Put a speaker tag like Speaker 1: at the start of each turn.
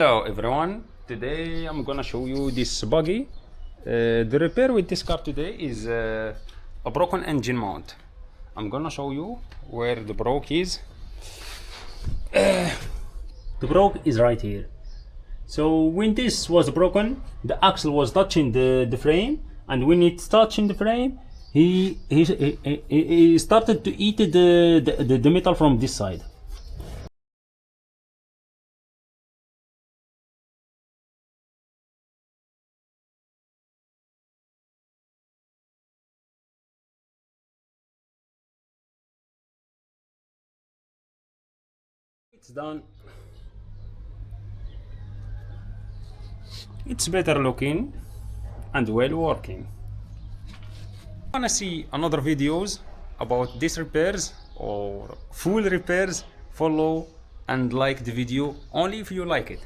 Speaker 1: Hello everyone, today I'm gonna show you this buggy. The repair with this car today is a broken engine mount. I'm gonna show you where the broke is. The broke is right here. So when this was broken, the axle was touching the frame, and when it's touching the frame, he started to eat the metal from this side. It's done. It's better looking and well working. Wanna see another videos about these repairs or full repairs? Follow and like the video only if you like it.